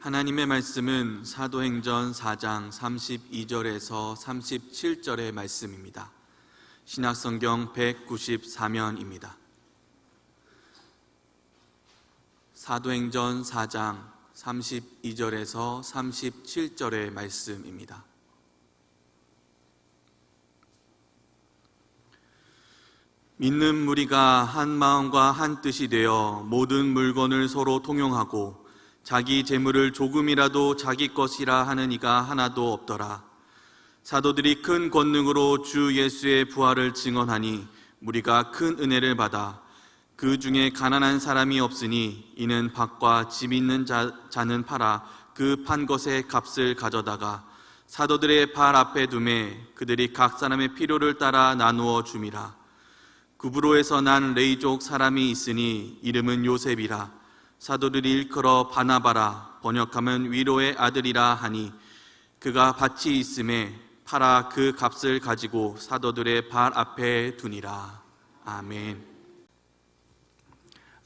하나님의 말씀은 사도행전 4장 32절에서 37절의 말씀입니다. 신약성경 194면입니다. 사도행전 4장 32절에서 37절의 말씀입니다. 믿는 무리가 한 마음과 한 뜻이 되어 모든 물건을 서로 통용하고 자기 재물을 조금이라도 자기 것이라 하는 이가 하나도 없더라. 사도들이 큰 권능으로 주 예수의 부활을 증언하니 무리가 큰 은혜를 받아 그 중에 가난한 사람이 없으니 이는 밭과 집 있는 자는 팔아 그 판 것의 값을 가져다가 사도들의 발 앞에 두매 그들이 각 사람의 필요를 따라 나누어 줌이라. 구브로에서 난 레이족 사람이 있으니 이름은 요셉이라. 사도들이 일컬어 바나바라, 번역하면 위로의 아들이라 하니 그가 밭이 있음에 팔아 그 값을 가지고 사도들의 발 앞에 두니라. 아멘.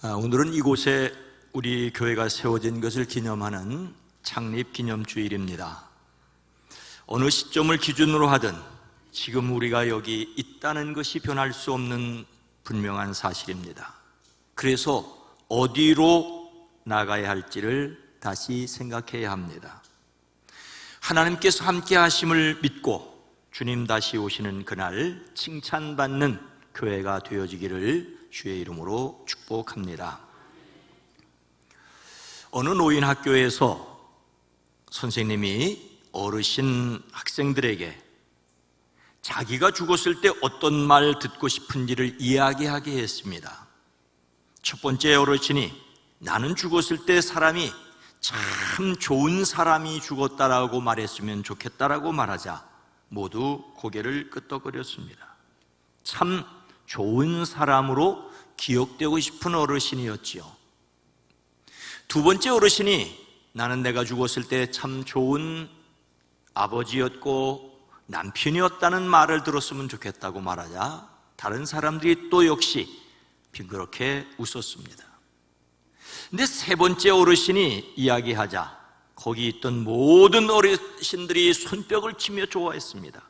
오늘은 이곳에 우리 교회가 세워진 것을 기념하는 창립기념주일입니다. 어느 시점을 기준으로 하든 지금 우리가 여기 있다는 것이 변할 수 없는 분명한 사실입니다. 그래서 어디로 나가야 할지를 다시 생각해야 합니다. 하나님께서 함께 하심을 믿고 주님 다시 오시는 그날 칭찬받는 교회가 되어지기를 주의 이름으로 축복합니다. 어느 노인학교에서 선생님이 어르신 학생들에게 자기가 죽었을 때 어떤 말 듣고 싶은지를 이야기하게 했습니다. 첫 번째 어르신이 나는 죽었을 때 사람이 참 좋은 사람이 죽었다라고 말했으면 좋겠다라고 말하자 모두 고개를 끄덕거렸습니다. 참 좋은 사람으로 기억되고 싶은 어르신이었지요. 두 번째 어르신이 나는 내가 죽었을 때 참 좋은 아버지였고 남편이었다는 말을 들었으면 좋겠다고 말하자 다른 사람들이 또 역시 빙그렇게 웃었습니다. 근데 세 번째 어르신이 이야기하자 거기 있던 모든 어르신들이 손뼉을 치며 좋아했습니다.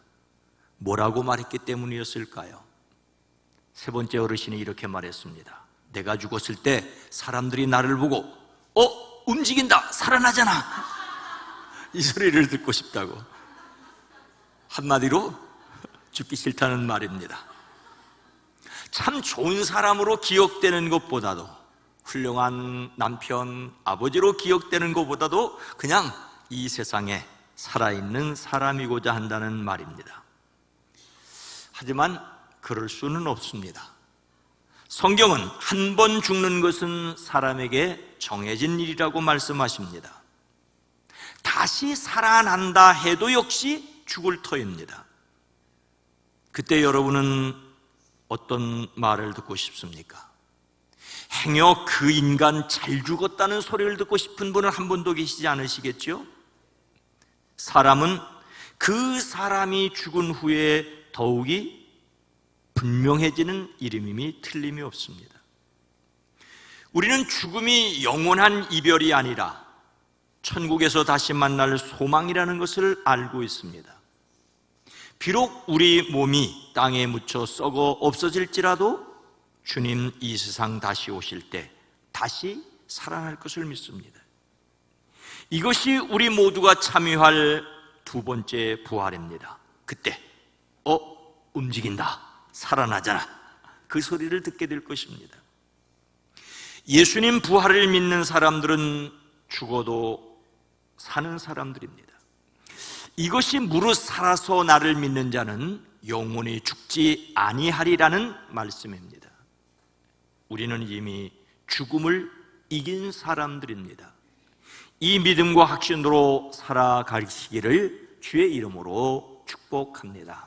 뭐라고 말했기 때문이었을까요? 세 번째 어르신이 이렇게 말했습니다. 내가 죽었을 때 사람들이 나를 보고 움직인다, 살아나잖아, 이 소리를 듣고 싶다고. 한마디로 죽기 싫다는 말입니다. 참 좋은 사람으로 기억되는 것보다도, 훌륭한 남편, 아버지로 기억되는 것보다도 그냥 이 세상에 살아있는 사람이고자 한다는 말입니다. 하지만 그럴 수는 없습니다. 성경은 한 번 죽는 것은 사람에게 정해진 일이라고 말씀하십니다. 다시 살아난다 해도 역시 죽을 터입니다. 그때 여러분은 어떤 말을 듣고 싶습니까? 행여 그 인간 잘 죽었다는 소리를 듣고 싶은 분은 한 분도 계시지 않으시겠죠? 사람은 그 사람이 죽은 후에 더욱이 분명해지는 이름임이 틀림이 없습니다. 우리는 죽음이 영원한 이별이 아니라 천국에서 다시 만날 소망이라는 것을 알고 있습니다. 비록 우리 몸이 땅에 묻혀 썩어 없어질지라도 주님 이 세상 다시 오실 때 다시 살아날 것을 믿습니다. 이것이 우리 모두가 참여할 두 번째 부활입니다. 그때 움직인다, 살아나잖아, 그 소리를 듣게 될 것입니다. 예수님 부활을 믿는 사람들은 죽어도 사는 사람들입니다. 이것이 무릇 살아서 나를 믿는 자는 영원히 죽지 아니하리라는 말씀입니다. 우리는 이미 죽음을 이긴 사람들입니다. 이 믿음과 확신으로 살아가시기를 주의 이름으로 축복합니다.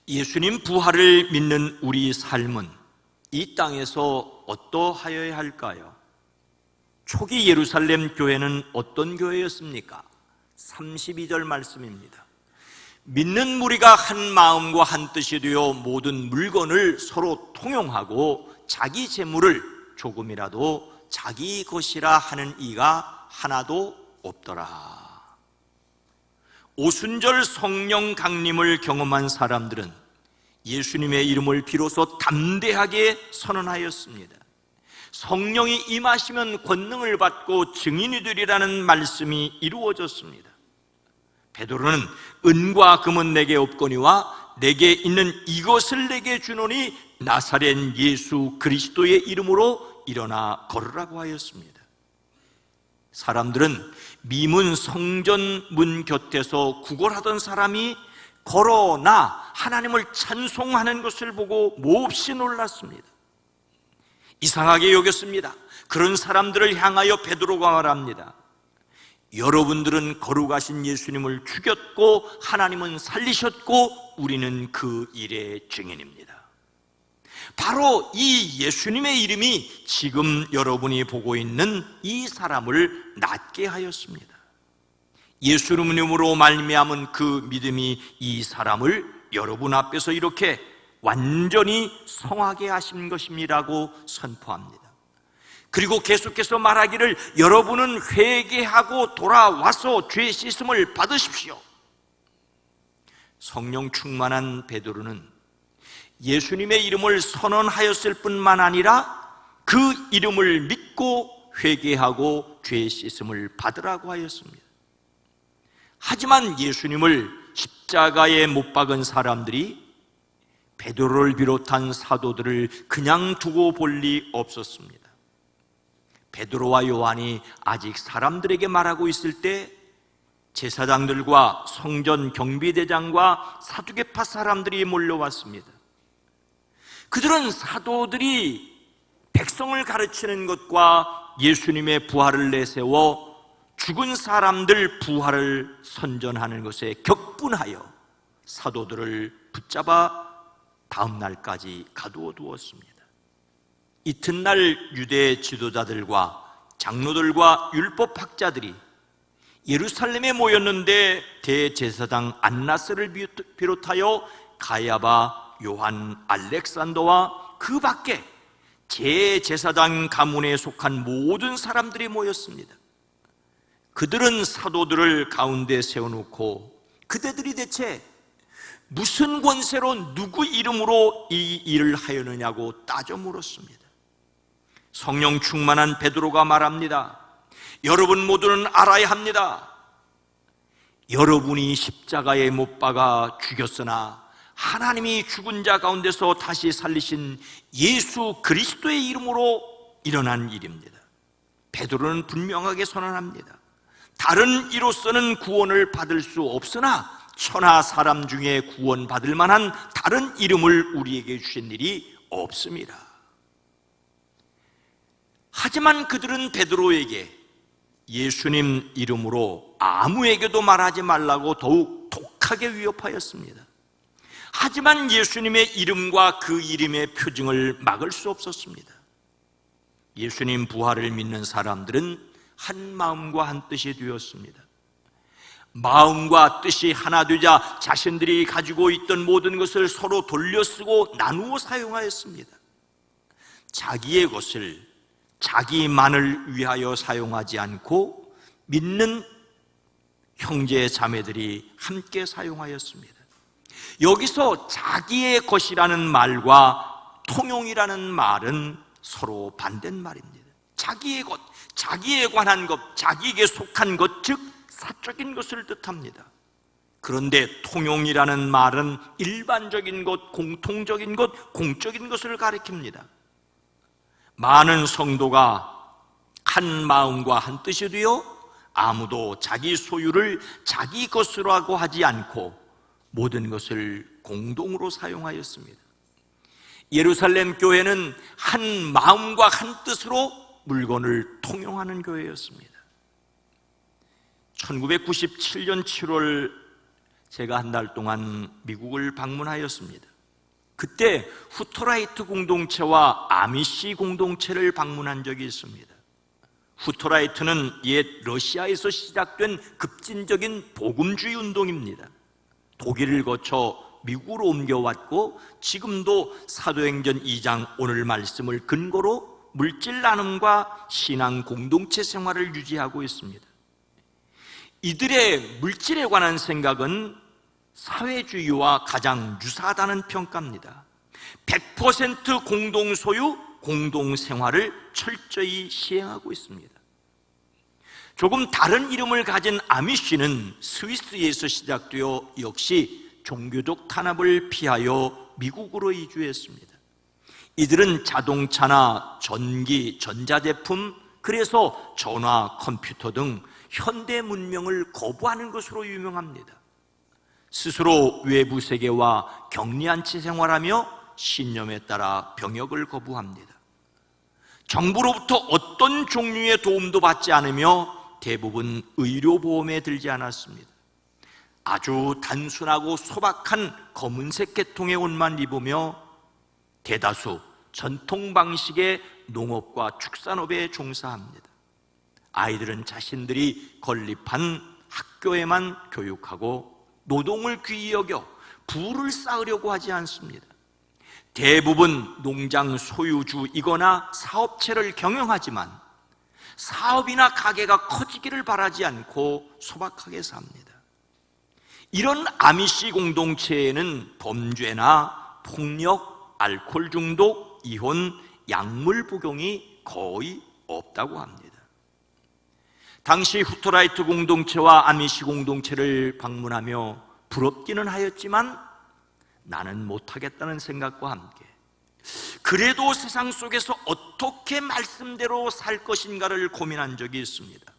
예수님 부활을 믿는 우리 삶은 이 땅에서 어떠하여야 할까요? 초기 예루살렘 교회는 어떤 교회였습니까? 32절 말씀입니다. 믿는 무리가 한 마음과 한 뜻이 되어 모든 물건을 서로 통용하고 자기 재물을 조금이라도 자기 것이라 하는 이가 하나도 없더라. 오순절 성령 강림을 경험한 사람들은 예수님의 이름을 비로소 담대하게 선언하였습니다. 성령이 임하시면 권능을 받고 증인이 되리라는 말씀이 이루어졌습니다. 베드로는 은과 금은 내게 없거니와 내게 있는 이것을 내게 주노니 나사렛 예수 그리스도의 이름으로 일어나 걸으라고 하였습니다. 사람들은 미문 성전 문 곁에서 구걸하던 사람이 걸어나 하나님을 찬송하는 것을 보고 몹시 놀랐습니다. 이상하게 여겼습니다. 그런 사람들을 향하여 베드로가 말합니다. 여러분들은 거룩하신 예수님을 죽였고 하나님은 살리셨고 우리는 그 일의 증인입니다. 바로 이 예수님의 이름이 지금 여러분이 보고 있는 이 사람을 낫게 하였습니다. 예수님 이름으로 말미암은 그 믿음이 이 사람을 여러분 앞에서 이렇게 완전히 성하게 하신 것입니다라고 선포합니다. 그리고 계속해서 말하기를 여러분은 회개하고 돌아와서 죄 씻음을 받으십시오. 성령 충만한 베드로는 예수님의 이름을 선언하였을 뿐만 아니라 그 이름을 믿고 회개하고 죄 씻음을 받으라고 하였습니다. 하지만 예수님을 십자가에 못 박은 사람들이 베드로를 비롯한 사도들을 그냥 두고 볼 리 없었습니다. 베드로와 요한이 아직 사람들에게 말하고 있을 때 제사장들과 성전 경비대장과 사두개파 사람들이 몰려왔습니다. 그들은 사도들이 백성을 가르치는 것과 예수님의 부활을 내세워 죽은 사람들 부활을 선전하는 것에 격분하여 사도들을 붙잡아 다음 날까지 가두어 두었습니다. 이튿날 유대 지도자들과 장로들과 율법학자들이 예루살렘에 모였는데 대제사장 안나스를 비롯하여 가야바, 요한, 알렉산더와 그 밖에 제제사장 가문에 속한 모든 사람들이 모였습니다. 그들은 사도들을 가운데 세워놓고 그대들이 대체 무슨 권세로 누구 이름으로 이 일을 하였느냐고 따져 물었습니다. 성령 충만한 베드로가 말합니다. 여러분 모두는 알아야 합니다. 여러분이 십자가에 못 박아 죽였으나 하나님이 죽은 자 가운데서 다시 살리신 예수 그리스도의 이름으로 일어난 일입니다. 베드로는 분명하게 선언합니다. 다른 이로서는 구원을 받을 수 없으나 천하 사람 중에 구원받을 만한 다른 이름을 우리에게 주신 일이 없습니다. 하지만 그들은 베드로에게 예수님 이름으로 아무에게도 말하지 말라고 더욱 독하게 위협하였습니다. 하지만 예수님의 이름과 그 이름의 표징을 막을 수 없었습니다. 예수님 부활을 믿는 사람들은 한 마음과 한 뜻이 되었습니다. 마음과 뜻이 하나 되자 자신들이 가지고 있던 모든 것을 서로 돌려쓰고 나누어 사용하였습니다. 자기의 것을 자기만을 위하여 사용하지 않고 믿는 형제 자매들이 함께 사용하였습니다. 여기서 자기의 것이라는 말과 통용이라는 말은 서로 반대말입니다. 자기의 것, 자기에 관한 것, 자기에게 속한 것, 즉 사적인 것을 뜻합니다. 그런데 통용이라는 말은 일반적인 것, 공통적인 것, 공적인 것을 가리킵니다. 많은 성도가 한 마음과 한 뜻이 되어 아무도 자기 소유를 자기 것으로 하지 않고 모든 것을 공동으로 사용하였습니다. 예루살렘 교회는 한 마음과 한 뜻으로 물건을 통용하는 교회였습니다. 1997년 7월 제가 한 달 동안 미국을 방문하였습니다. 그때 후터라이트 공동체와 아미시 공동체를 방문한 적이 있습니다. 후터라이트는 옛 러시아에서 시작된 급진적인 복음주의 운동입니다. 독일을 거쳐 미국으로 옮겨왔고 지금도 사도행전 2장 오늘 말씀을 근거로 물질 나눔과 신앙 공동체 생활을 유지하고 있습니다. 이들의 물질에 관한 생각은 사회주의와 가장 유사하다는 평가입니다. 100% 공동소유, 공동생활을 철저히 시행하고 있습니다. 조금 다른 이름을 가진 아미쉬는 스위스에서 시작되어 역시 종교적 탄압을 피하여 미국으로 이주했습니다. 이들은 자동차나 전기, 전자제품, 그래서 전화, 컴퓨터 등 현대 문명을 거부하는 것으로 유명합니다. 스스로 외부 세계와 격리한 채 생활하며 신념에 따라 병역을 거부합니다. 정부로부터 어떤 종류의 도움도 받지 않으며 대부분 의료보험에 들지 않았습니다. 아주 단순하고 소박한 검은색 계통의 옷만 입으며 대다수 전통 방식의 농업과 축산업에 종사합니다. 아이들은 자신들이 건립한 학교에만 교육하고 노동을 귀히 여겨 부를 쌓으려고 하지 않습니다. 대부분 농장 소유주이거나 사업체를 경영하지만 사업이나 가게가 커지기를 바라지 않고 소박하게 삽니다. 이런 아미시 공동체에는 범죄나 폭력, 알코올 중독, 이혼, 약물 복용이 거의 없다고 합니다. 당시 후터라이트 공동체와 아미시 공동체를 방문하며 부럽기는 하였지만 나는 못하겠다는 생각과 함께 그래도 세상 속에서 어떻게 말씀대로 살 것인가를 고민한 적이 있습니다.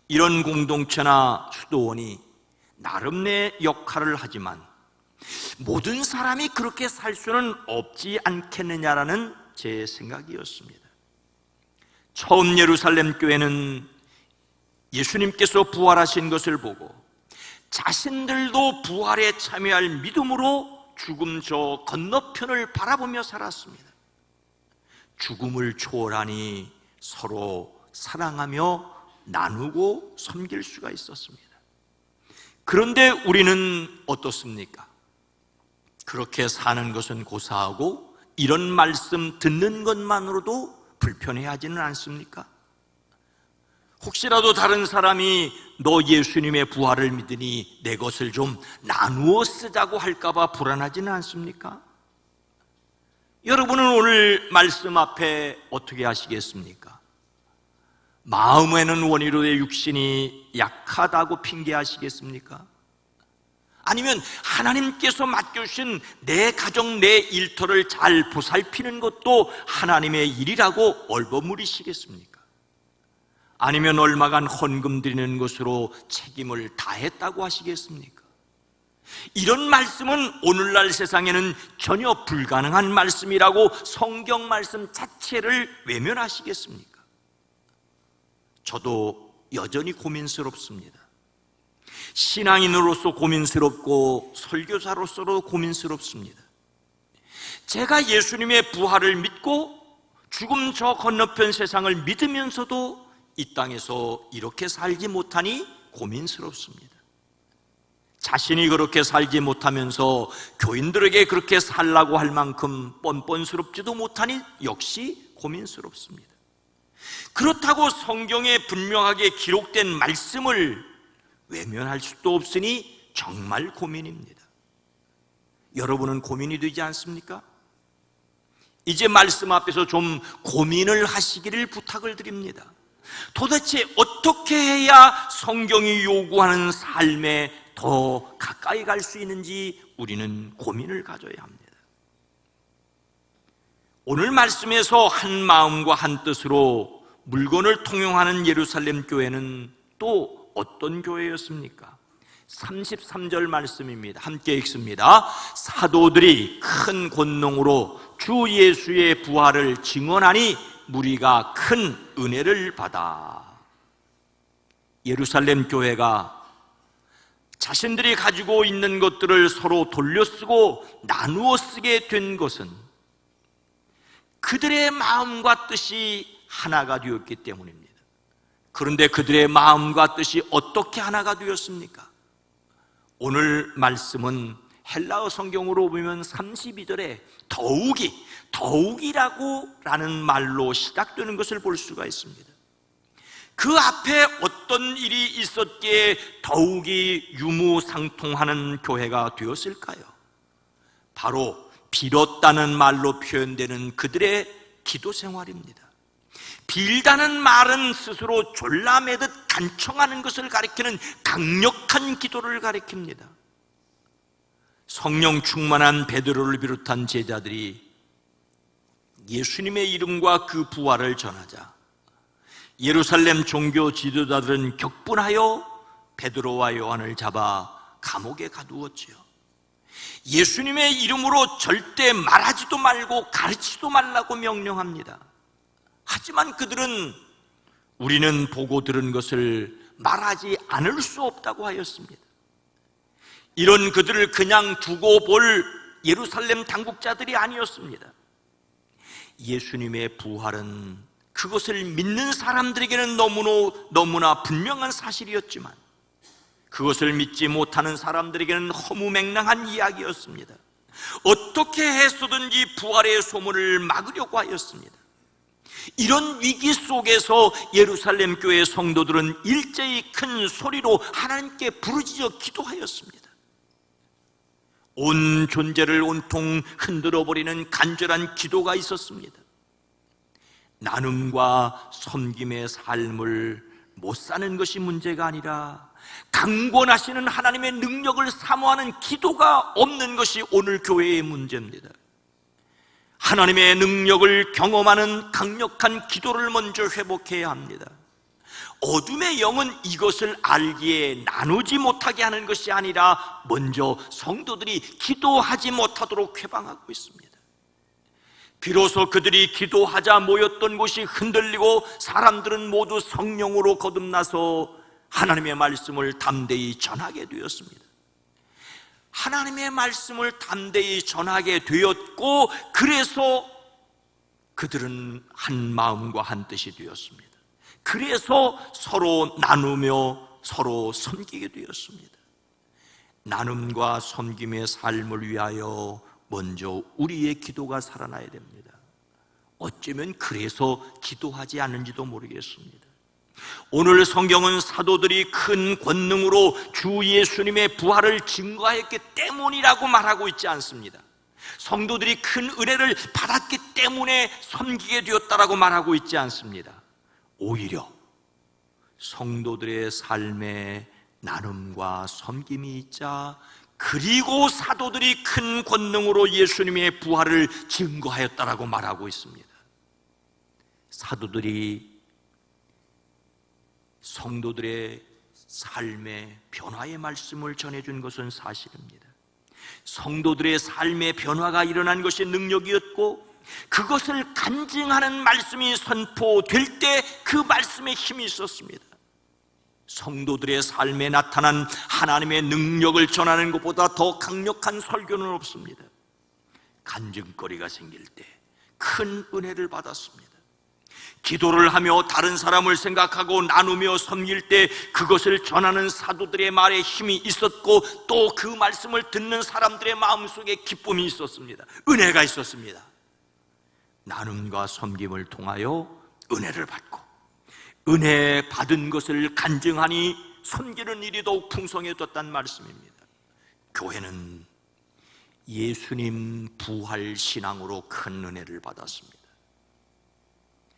이런 공동체나 수도원이 나름 내 역할을 하지만 모든 사람이 그렇게 살 수는 없지 않겠느냐라는 제 생각이었습니다. 처음 예루살렘 교회는 예수님께서 부활하신 것을 보고 자신들도 부활에 참여할 믿음으로 죽음 저 건너편을 바라보며 살았습니다. 죽음을 초월하니 서로 사랑하며 나누고 섬길 수가 있었습니다. 그런데 우리는 어떻습니까? 그렇게 사는 것은 고사하고 이런 말씀 듣는 것만으로도 불편해하지는 않습니까? 혹시라도 다른 사람이 너 예수님의 부활을 믿으니 내 것을 좀 나누어 쓰자고 할까봐 불안하지는 않습니까? 여러분은 오늘 말씀 앞에 어떻게 하시겠습니까? 마음에는 원이로의 육신이 약하다고 핑계하시겠습니까? 아니면 하나님께서 맡겨주신 내 가정, 내 일터를 잘 보살피는 것도 하나님의 일이라고 얼버무리시겠습니까? 아니면 얼마간 헌금 드리는 것으로 책임을 다했다고 하시겠습니까? 이런 말씀은 오늘날 세상에는 전혀 불가능한 말씀이라고 성경 말씀 자체를 외면하시겠습니까? 저도 여전히 고민스럽습니다. 신앙인으로서 고민스럽고 설교사로서도 고민스럽습니다. 제가 예수님의 부활을 믿고 죽음 저 건너편 세상을 믿으면서도 이 땅에서 이렇게 살지 못하니 고민스럽습니다. 자신이 그렇게 살지 못하면서 교인들에게 그렇게 살라고 할 만큼 뻔뻔스럽지도 못하니 역시 고민스럽습니다. 그렇다고 성경에 분명하게 기록된 말씀을 외면할 수도 없으니 정말 고민입니다. 여러분은 고민이 되지 않습니까? 이제 말씀 앞에서 좀 고민을 하시기를 부탁을 드립니다. 도대체 어떻게 해야 성경이 요구하는 삶에 더 가까이 갈 수 있는지 우리는 고민을 가져야 합니다. 오늘 말씀에서 한 마음과 한 뜻으로 물건을 통용하는 예루살렘 교회는 또 어떤 교회였습니까? 33절 말씀입니다. 함께 읽습니다. 사도들이 큰 권능으로 주 예수의 부활을 증언하니 무리가 큰 은혜를 받아. 예루살렘 교회가 자신들이 가지고 있는 것들을 서로 돌려쓰고 나누어 쓰게 된 것은 그들의 마음과 뜻이 하나가 되었기 때문입니다. 그런데 그들의 마음과 뜻이 어떻게 하나가 되었습니까? 오늘 말씀은 헬라어 성경으로 보면 32절에 더욱이라는 말로 시작되는 것을 볼 수가 있습니다. 그 앞에 어떤 일이 있었기에 더욱이 유무상통하는 교회가 되었을까요? 바로 빌었다는 말로 표현되는 그들의 기도 생활입니다. 빌다는 말은 스스로 졸라매듯 간청하는 것을 가리키는 강력한 기도를 가리킵니다. 성령 충만한 베드로를 비롯한 제자들이 예수님의 이름과 그 부활을 전하자 예루살렘 종교 지도자들은 격분하여 베드로와 요한을 잡아 감옥에 가두었지요. 예수님의 이름으로 절대 말하지도 말고 가르치지도 말라고 명령합니다. 하지만 그들은 우리는 보고 들은 것을 말하지 않을 수 없다고 하였습니다. 이런 그들을 그냥 두고 볼 예루살렘 당국자들이 아니었습니다. 예수님의 부활은 그것을 믿는 사람들에게는 너무나 분명한 사실이었지만 그것을 믿지 못하는 사람들에게는 허무맹랑한 이야기였습니다. 어떻게 해서든지 부활의 소문을 막으려고 하였습니다. 이런 위기 속에서 예루살렘 교회 성도들은 일제히 큰 소리로 하나님께 부르짖어 기도하였습니다. 온 존재를 온통 흔들어버리는 간절한 기도가 있었습니다. 나눔과 섬김의 삶을 못 사는 것이 문제가 아니라 강권하시는 하나님의 능력을 사모하는 기도가 없는 것이 오늘 교회의 문제입니다. 하나님의 능력을 경험하는 강력한 기도를 먼저 회복해야 합니다. 어둠의 영은 이것을 알기에 나누지 못하게 하는 것이 아니라 먼저 성도들이 기도하지 못하도록 회방하고 있습니다. 비로소 그들이 기도하자 모였던 곳이 흔들리고 사람들은 모두 성령으로 거듭나서 하나님의 말씀을 담대히 전하게 되었습니다. 하나님의 말씀을 담대히 전하게 되었고 그래서 그들은 한 마음과 한 뜻이 되었습니다. 그래서 서로 나누며 서로 섬기게 되었습니다. 나눔과 섬김의 삶을 위하여 먼저 우리의 기도가 살아나야 됩니다. 어쩌면 그래서 기도하지 않는지도 모르겠습니다. 오늘 성경은 사도들이 큰 권능으로 주 예수님의 부활을 증거하였기 때문이라고 말하고 있지 않습니다. 성도들이 큰 은혜를 받았기 때문에 섬기게 되었다라고 말하고 있지 않습니다. 오히려 성도들의 삶에 나눔과 섬김이 있자 그리고 사도들이 큰 권능으로 예수님의 부활을 증거하였다라고 말하고 있습니다. 사도들이 성도들의 삶의 변화의 말씀을 전해준 것은 사실입니다. 성도들의 삶의 변화가 일어난 것이 능력이었고 그것을 간증하는 말씀이 선포될 때 그 말씀에 힘이 있었습니다. 성도들의 삶에 나타난 하나님의 능력을 전하는 것보다 더 강력한 설교는 없습니다. 간증거리가 생길 때 큰 은혜를 받았습니다. 기도를 하며 다른 사람을 생각하고 나누며 섬길 때 그것을 전하는 사도들의 말에 힘이 있었고 또 그 말씀을 듣는 사람들의 마음속에 기쁨이 있었습니다. 은혜가 있었습니다. 나눔과 섬김을 통하여 은혜를 받고 은혜 받은 것을 간증하니 섬기는 일이 더욱 풍성해졌다는 말씀입니다. 교회는 예수님 부활 신앙으로 큰 은혜를 받았습니다.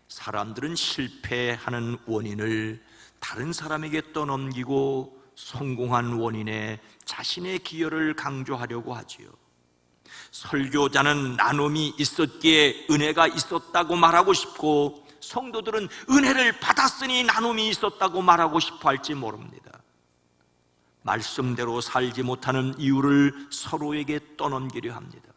사람들은 실패하는 원인을 다른 사람에게 떠넘기고 성공한 원인에 자신의 기여를 강조하려고 하지요. 설교자는 나눔이 있었기에 은혜가 있었다고 말하고 싶고 성도들은 은혜를 받았으니 나눔이 있었다고 말하고 싶어 할지 모릅니다. 말씀대로 살지 못하는 이유를 서로에게 떠넘기려 합니다.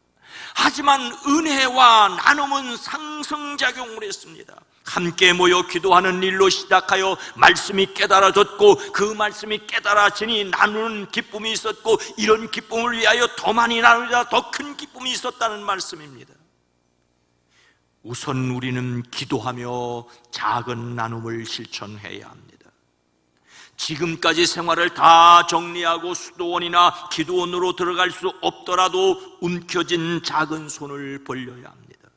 하지만 은혜와 나눔은 상승작용을 했습니다. 함께 모여 기도하는 일로 시작하여 말씀이 깨달아졌고 그 말씀이 깨달아지니 나누는 기쁨이 있었고 이런 기쁨을 위하여 더 많이 나누자 더 큰 기쁨이 있었다는 말씀입니다. 우선 우리는 기도하며 작은 나눔을 실천해야 합니다. 지금까지 생활을 다 정리하고 수도원이나 기도원으로 들어갈 수 없더라도 움켜진 작은 손을 벌려야 합니다.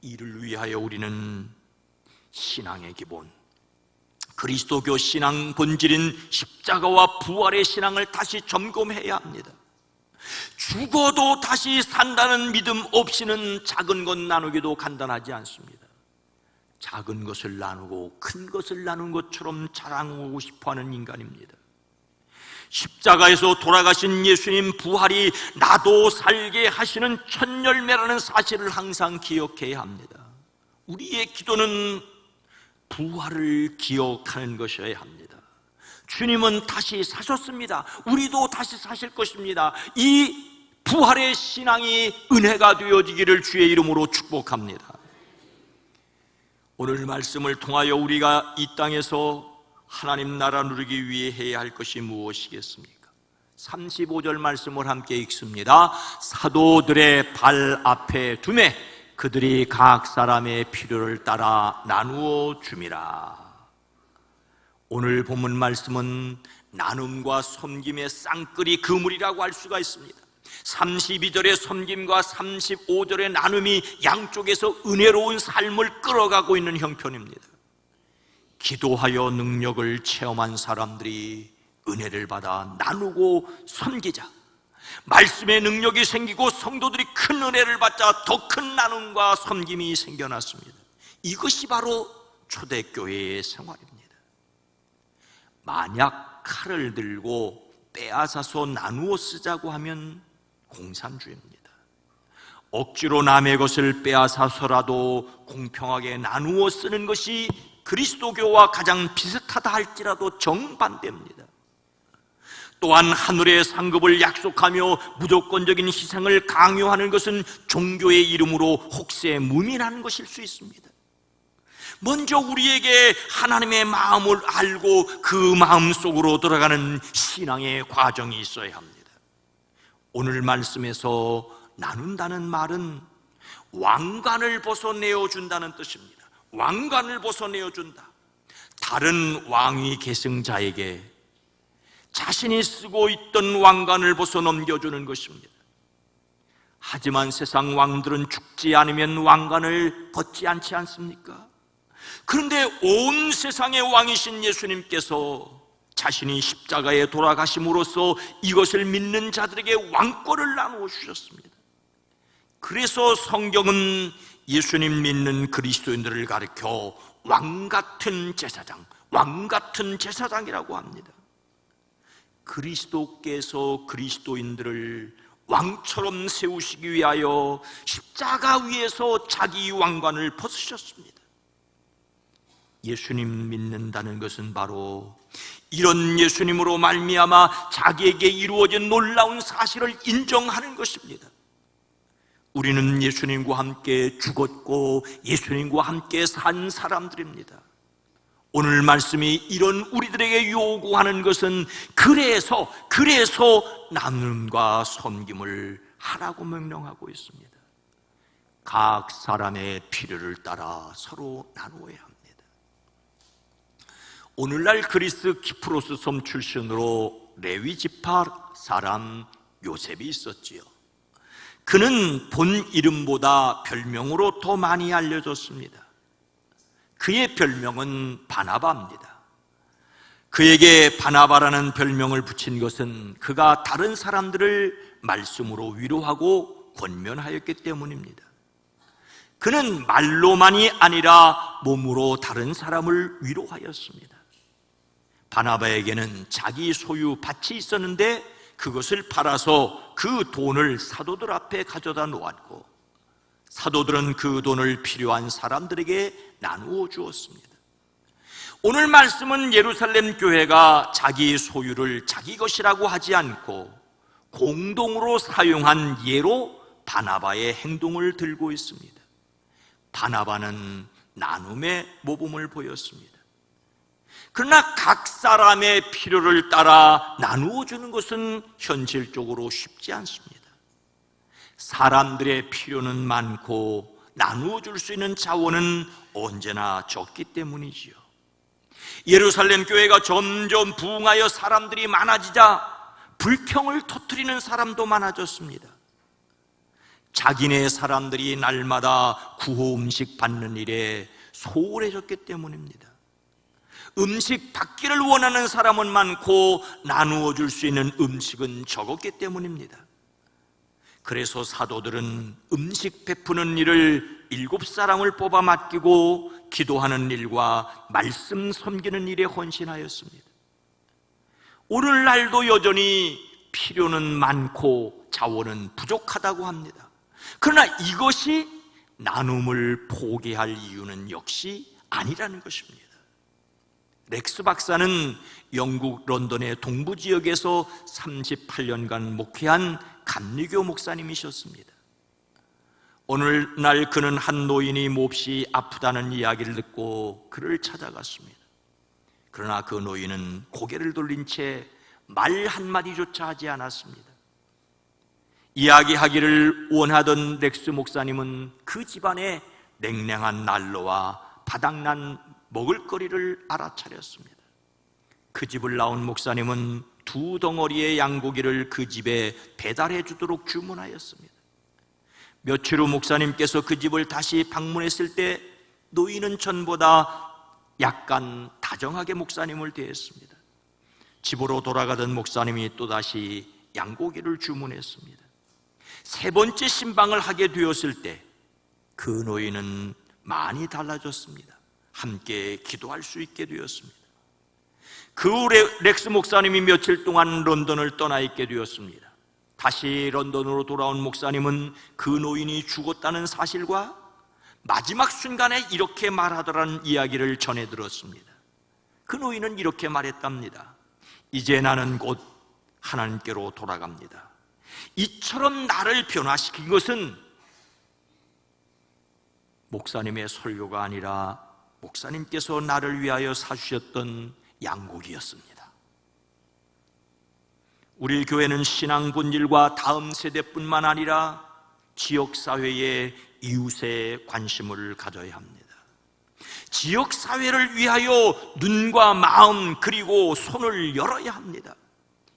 이를 위하여 우리는 신앙의 기본, 그리스도교 신앙 본질인 십자가와 부활의 신앙을 다시 점검해야 합니다. 죽어도 다시 산다는 믿음 없이는 작은 것 나누기도 간단하지 않습니다. 작은 것을 나누고 큰 것을 나눈 것처럼 자랑하고 싶어하는 인간입니다. 십자가에서 돌아가신 예수님 부활이 나도 살게 하시는 첫 열매라는 사실을 항상 기억해야 합니다. 우리의 기도는 부활을 기억하는 것이어야 합니다. 주님은 다시 사셨습니다. 우리도 다시 사실 것입니다. 이 부활의 신앙이 은혜가 되어지기를 주의 이름으로 축복합니다. 오늘 말씀을 통하여 우리가 이 땅에서 하나님 나라 누리기 위해 해야 할 것이 무엇이겠습니까? 35절 말씀을 함께 읽습니다. 사도들의 발 앞에 두매 그들이 각 사람의 필요를 따라 나누어 줌이라. 오늘 본문 말씀은 나눔과 섬김의 쌍끌이 그물이라고 할 수가 있습니다. 32절의 섬김과 35절의 나눔이 양쪽에서 은혜로운 삶을 끌어가고 있는 형편입니다. 기도하여 능력을 체험한 사람들이 은혜를 받아 나누고 섬기자, 말씀의 능력이 생기고 성도들이 큰 은혜를 받자 더 큰 나눔과 섬김이 생겨났습니다. 이것이 바로 초대교회의 생활입니다. 만약 칼을 들고 빼앗아서 나누어 쓰자고 하면 공산주의입니다. 억지로 남의 것을 빼앗아서라도 공평하게 나누어 쓰는 것이 그리스도교와 가장 비슷하다 할지라도 정반대입니다. 또한 하늘의 상급을 약속하며 무조건적인 희생을 강요하는 것은 종교의 이름으로 혹세무민하는 것일 수 있습니다. 먼저 우리에게 하나님의 마음을 알고 그 마음 속으로 들어가는 신앙의 과정이 있어야 합니다. 오늘 말씀에서 나눈다는 말은 왕관을 벗어내어준다는 뜻입니다. 왕관을 벗어내어준다. 다른 왕위 계승자에게 자신이 쓰고 있던 왕관을 벗어 넘겨주는 것입니다. 하지만 세상 왕들은 죽지 않으면 왕관을 벗지 않지 않습니까? 그런데 온 세상의 왕이신 예수님께서 자신이 십자가에 돌아가심으로써 이것을 믿는 자들에게 왕권을 나누어 주셨습니다. 그래서 성경은 예수님 믿는 그리스도인들을 가리켜 왕같은 제사장, 왕같은 제사장이라고 합니다. 그리스도께서 그리스도인들을 왕처럼 세우시기 위하여 십자가 위에서 자기 왕관을 벗으셨습니다. 예수님 믿는다는 것은 바로 이런 예수님으로 말미암아 자기에게 이루어진 놀라운 사실을 인정하는 것입니다. 우리는 예수님과 함께 죽었고 예수님과 함께 산 사람들입니다. 오늘 말씀이 이런 우리들에게 요구하는 것은 그래서 나눔과 섬김을 하라고 명령하고 있습니다. 각 사람의 필요를 따라 서로 나누어야 합니다. 오늘날 그리스 키프로스 섬 출신으로 레위 지파 사람 요셉이 있었지요. 그는 본 이름보다 별명으로 더 많이 알려졌습니다. 그의 별명은 바나바입니다. 그에게 바나바라는 별명을 붙인 것은 그가 다른 사람들을 말씀으로 위로하고 권면하였기 때문입니다. 그는 말로만이 아니라 몸으로 다른 사람을 위로하였습니다. 바나바에게는 자기 소유 밭이 있었는데 그것을 팔아서 그 돈을 사도들 앞에 가져다 놓았고 사도들은 그 돈을 필요한 사람들에게 나누어 주었습니다. 오늘 말씀은 예루살렘 교회가 자기 소유를 자기 것이라고 하지 않고 공동으로 사용한 예로 바나바의 행동을 들고 있습니다. 바나바는 나눔의 모범을 보였습니다. 그러나 각 사람의 필요를 따라 나누어 주는 것은 현실적으로 쉽지 않습니다. 사람들의 필요는 많고 나누어 줄 수 있는 자원은 언제나 적기 때문이지요. 예루살렘 교회가 점점 부흥하여 사람들이 많아지자 불평을 터뜨리는 사람도 많아졌습니다. 자기네 사람들이 날마다 구호 음식 받는 일에 소홀해졌기 때문입니다. 음식 받기를 원하는 사람은 많고 나누어 줄 수 있는 음식은 적었기 때문입니다. 그래서 사도들은 음식 베푸는 일을 7사람을 뽑아 맡기고 기도하는 일과 말씀 섬기는 일에 헌신하였습니다. 오늘날도 여전히 필요는 많고 자원은 부족하다고 합니다. 그러나 이것이 나눔을 포기할 이유는 역시 아니라는 것입니다. 렉스 박사는 영국 런던의 동부 지역에서 38년간 목회한 감리교 목사님이셨습니다. 오늘날 그는 한 노인이 몹시 아프다는 이야기를 듣고 그를 찾아갔습니다. 그러나 그 노인은 고개를 돌린 채 말 한마디조차 하지 않았습니다. 이야기하기를 원하던 렉스 목사님은 그 집안의 냉랭한 난로와 바닥난 먹을거리를 알아차렸습니다. 그 집을 나온 목사님은 2덩어리의 양고기를 그 집에 배달해 주도록 주문하였습니다. 며칠 후 목사님께서 그 집을 다시 방문했을 때 노인은 전보다 약간 다정하게 목사님을 대했습니다. 집으로 돌아가던 목사님이 또다시 양고기를 주문했습니다. 3번째 신방을 하게 되었을 때 그 노인은 많이 달라졌습니다. 함께 기도할 수 있게 되었습니다. 그 후 렉스 목사님이 며칠 동안 런던을 떠나 있게 되었습니다. 다시 런던으로 돌아온 목사님은 그 노인이 죽었다는 사실과 마지막 순간에 이렇게 말하더라는 이야기를 전해 들었습니다. 그 노인은 이렇게 말했답니다. 이제 나는 곧 하나님께로 돌아갑니다. 이처럼 나를 변화시킨 것은 목사님의 설교가 아니라 목사님께서 나를 위하여 사주셨던 양고기였습니다. 우리 교회는 신앙 본질과 다음 세대뿐만 아니라 지역사회의 이웃에 관심을 가져야 합니다. 지역사회를 위하여 눈과 마음 그리고 손을 열어야 합니다.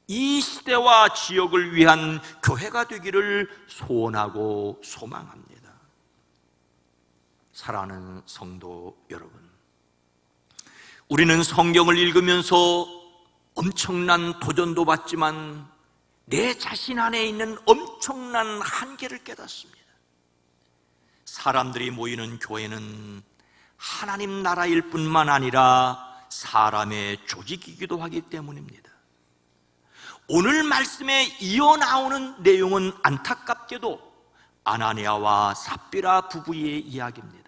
이 시대와 지역을 위한 교회가 되기를 소원하고 소망합니다. 사랑하는 성도 여러분, 우리는 성경을 읽으면서 엄청난 도전도 받지만 내 자신 안에 있는 엄청난 한계를 깨닫습니다. 사람들이 모이는 교회는 하나님 나라일 뿐만 아니라 사람의 조직이기도 하기 때문입니다. 오늘 말씀에 이어나오는 내용은 안타깝게도 아나니아와 삽비라 부부의 이야기입니다.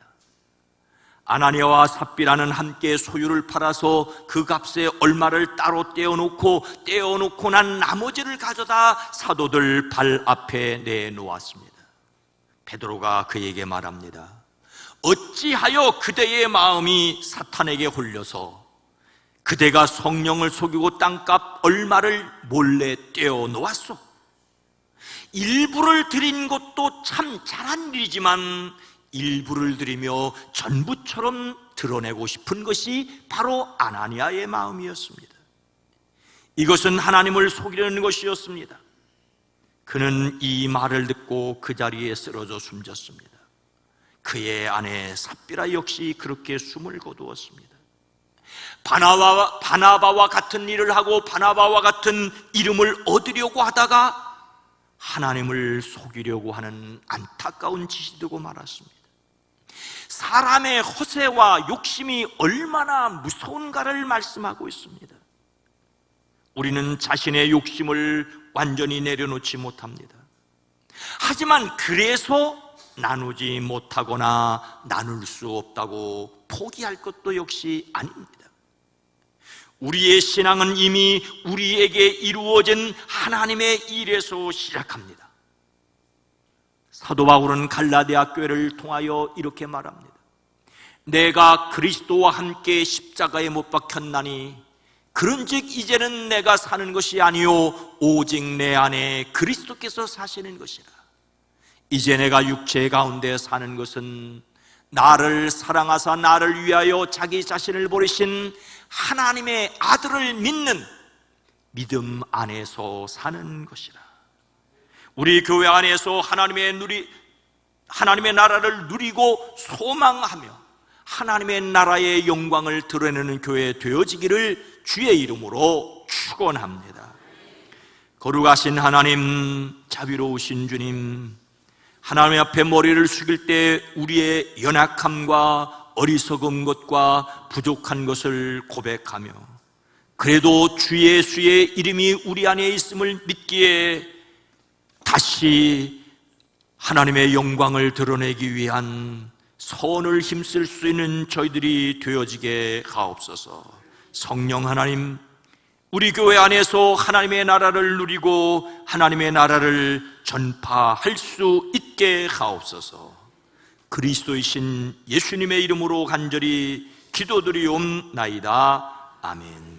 아나니아와 삽비라는 함께 소유를 팔아서 그 값에 얼마를 따로 떼어놓고 난 나머지를 가져다 사도들 발 앞에 내놓았습니다. 베드로가 그에게 말합니다. 어찌하여 그대의 마음이 사탄에게 홀려서 그대가 성령을 속이고 땅값 얼마를 몰래 떼어놓았소? 일부를 드린 것도 참 잘한 일이지만 일부를 드리며 전부처럼 드러내고 싶은 것이 바로 아나니아의 마음이었습니다. 이것은 하나님을 속이려는 것이었습니다. 그는 이 말을 듣고 그 자리에 쓰러져 숨졌습니다. 그의 아내 삽비라 역시 그렇게 숨을 거두었습니다. 바나바와 같은 일을 하고 바나바와 같은 이름을 얻으려고 하다가 하나님을 속이려고 하는 안타까운 짓이 되고 말았습니다. 사람의 허세와 욕심이 얼마나 무서운가를 말씀하고 있습니다. 우리는 자신의 욕심을 완전히 내려놓지 못합니다. 하지만 그래서 나누지 못하거나 나눌 수 없다고 포기할 것도 역시 아닙니다. 우리의 신앙은 이미 우리에게 이루어진 하나님의 일에서 시작합니다. 사도 바울은 갈라디아 교회를 통하여 이렇게 말합니다. 내가 그리스도와 함께 십자가에 못 박혔나니 그런즉 이제는 내가 사는 것이 아니요 오직 내 안에 그리스도께서 사시는 것이라. 이제 내가 육체 가운데 사는 것은 나를 사랑하사 나를 위하여 자기 자신을 버리신 하나님의 아들을 믿는 믿음 안에서 사는 것이라. 우리 교회 안에서 하나님의 나라를 누리고 소망하며 하나님의 나라의 영광을 드러내는 교회 되어지기를 주의 이름으로 축원합니다. 거룩하신 하나님, 자비로우신 주님, 하나님 앞에 머리를 숙일 때 우리의 연약함과 어리석은 것과 부족한 것을 고백하며 그래도 주 예수의 이름이 우리 안에 있음을 믿기에 다시 하나님의 영광을 드러내기 위한 선을 힘쓸 수 있는 저희들이 되어지게 하옵소서. 성령 하나님, 우리 교회 안에서 하나님의 나라를 누리고 하나님의 나라를 전파할 수 있게 하옵소서. 그리스도이신 예수님의 이름으로 간절히 기도드리옵나이다. 아멘.